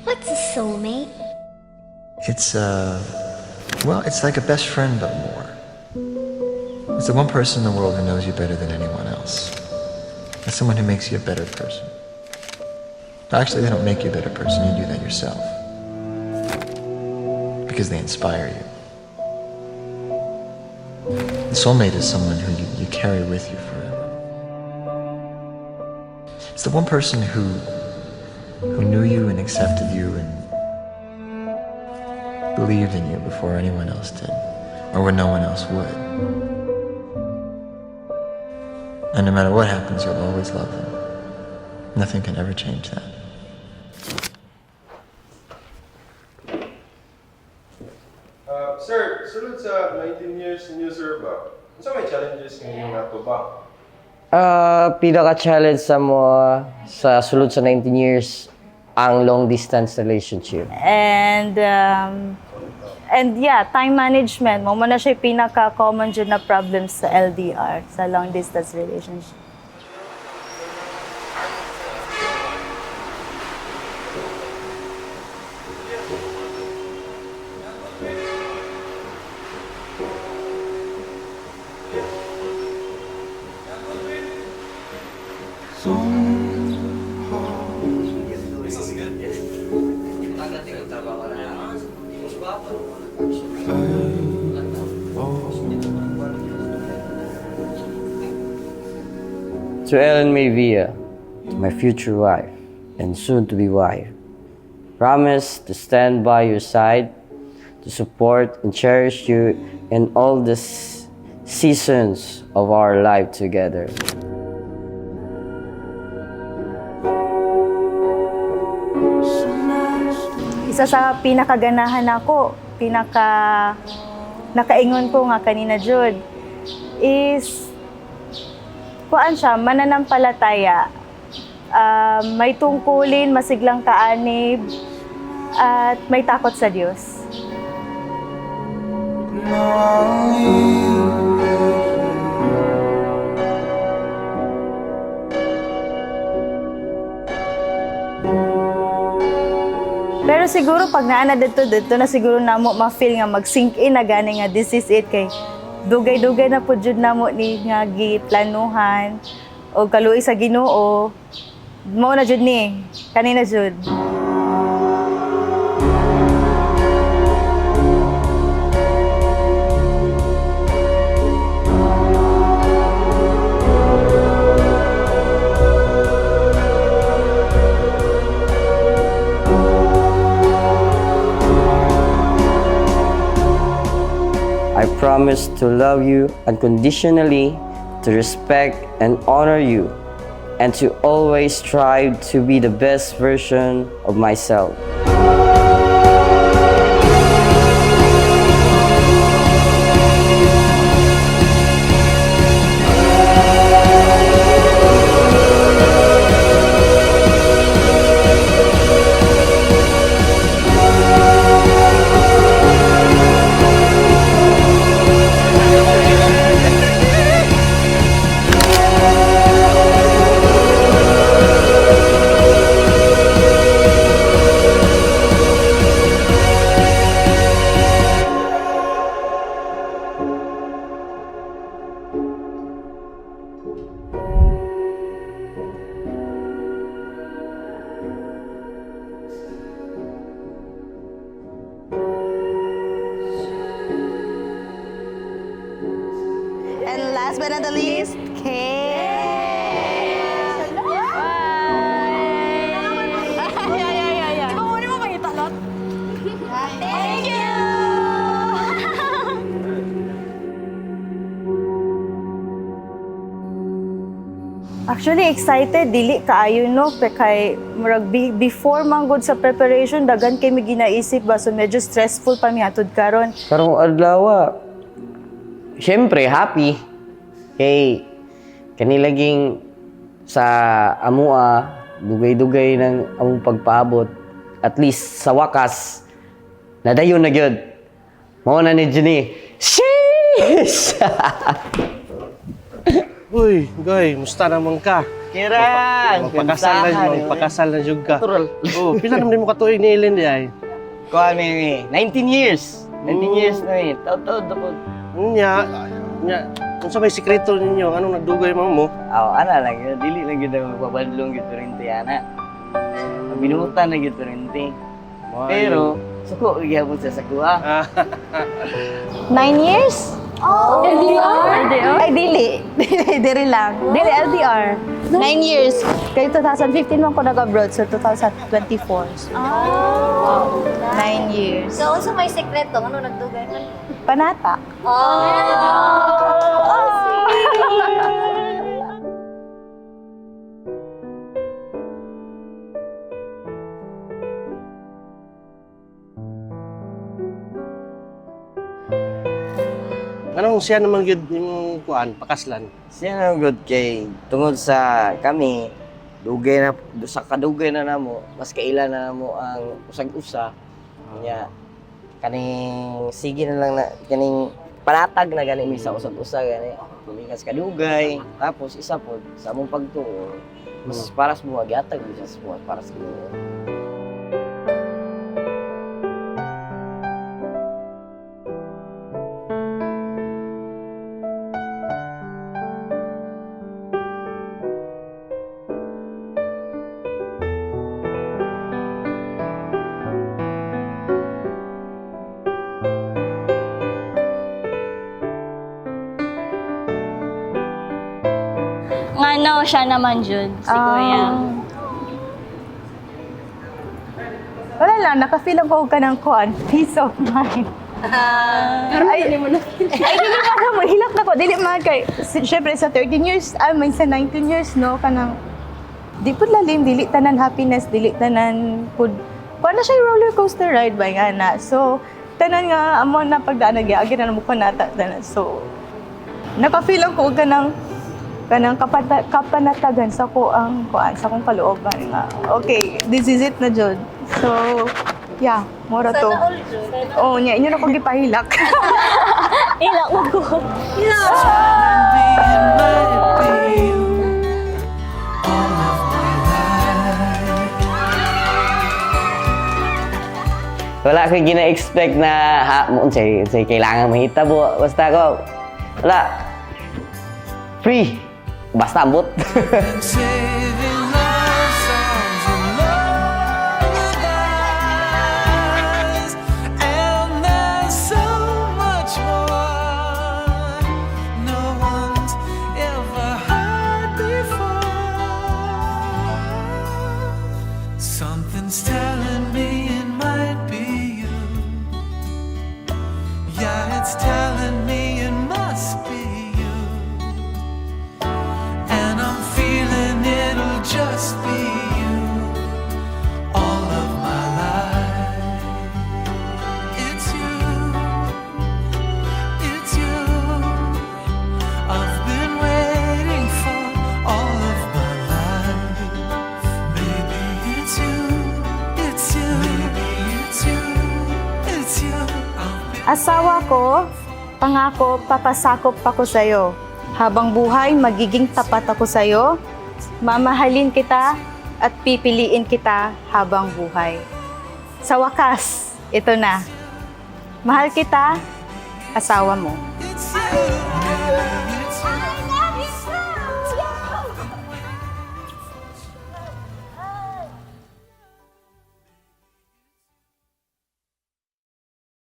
What's a soulmate? It's, well, it's like a best friend, but more. It's the one person in the world who knows you better than anyone else. It's someone who makes you a better person. Actually, they don't make you a better person, you do that yourself. Because they inspire you. The soulmate is someone who you carry with you forever. It's the one person who knew you and accepted you and believed in you before anyone else did, or when no one else would. And no matter what happens, you'll always love them. Nothing can ever change that. Sir, sunod sa 19 years in user ba? Ano may challenges ngayong nato ba? Pinaka-challenge sa mo sa sulod sa 19 years ang long distance relationship. And yeah, time management. Mo na siya pinaka-common dyan na problem sa LDR, sa long distance relationship. To Ellen Mayvia, to my future wife and soon-to-be wife, promise to stand by your side, to support and cherish you in all the seasons of our life together. Isa sa pinakaganahan ako, nakaingon ko nga kanina jud is kuan siya, mananampalataya, may tungkulin, masiglang kaanib, at may takot sa Diyos. Pero siguro pag naana dito na siguro namo ma-feel nga mag-sink in na gani nga this is it kay dugay-dugay na po jud namo ni nga giplanuhan o kaluoy sa Ginoo. Mao na jud ni kanina jud. I promise to love you unconditionally, to respect and honor you, and to always strive to be the best version of myself. And last but not the least, Kay. Yeah. Di ba muna mo pangitalot? Thank you! Actually, excited. Dili kaayo, no? Kay before manggod sa preparation, dagan kay may ginaisip ba? So medyo stressful pa mi hatod karon. Karong adlaw, syempre happy kay kanilaging sa amua dugay-dugay ng among pagpaabot, at least sa wakas nadayon na gyud mao na ni Jenny. Sheesh! Uy, Goy, musta naman ka? Kira! Magpakasal na jud ka. Natural. Oh, pila naman mo katuig ni Ellen di ay. Kuha mi, 19 years. 19 years na eh. Taod-taod ako. Nya, kung sa may sikreto ninyo, anong nagdugay mo? Ana lang yun. Dili lang yun ang magpabadlong yun rin ana. Binutan na yun rin. Pero, suko, magyapon sa sakuha. 9 years? Oh, LDR? Ay, dili. Dili lang. Dili, LDR. 9 years. Kaya 2015 man ko nag-abroad, so 2024. So, 9 years. So, sa may sekreto, ano nagdugay man? Panata. Anong siya naman yun yung kuan, pakaslan? Siya na good kay tungod sa kami, dugay na, sa kadugay na namo, mas kaila na namo ang usag-usa. Kanya, kaning sige na lang na, kaning panatag na gani mi sa usag-usa gani. Tumikas kadugay, tapos isa po, sa among pagtuo, mas para sa mga giatag siya sa mga para sa mga. Ngano siya naman, Jud, si Kuya. Wala lang, nakafeel ako ka ng kuan. Peace of mind. Ay, dili pa mo, hilak na ko. Dili man kay, syempre sa 13 years, may sa 19 years, no, kanang, di po lalim, dili tanan happiness, dili tanan pud. Kuan na siya yung roller coaster ride ba nga na. So, tanan nga, amo na pagdaan na gyagi na mo ko nata tanan. So, nakafeel ako ka ng kapanatagan sa ko ang kuan sa kong kalooban nga. Okay, this is it na jud. So, yeah, mora to. Sana all, Jud. Oh, nya inyo na ko gipahilak. Ilak mo ko. Wala ko gina-expect na unsay kailangan mahitabo. Basta ko wala. Free. Basta ambot. Saving love songs and lullabies, and there's so much more no one's ever heard before. Something's telling me it might be you. Yeah, it's telling me it must be you. And I'm feeling it'll just be you all of my life. It's you, it's you. I've been waiting for all of my life. Maybe it's you, it's you, maybe it's you, it's you. Asawa ko, pangako, papasakop ako sa'yo. Habang buhay, magiging tapat ako sa'yo. Mamahalin kita at pipiliin kita habang buhay. Sa wakas, ito na. Mahal kita, asawa mo. It's you.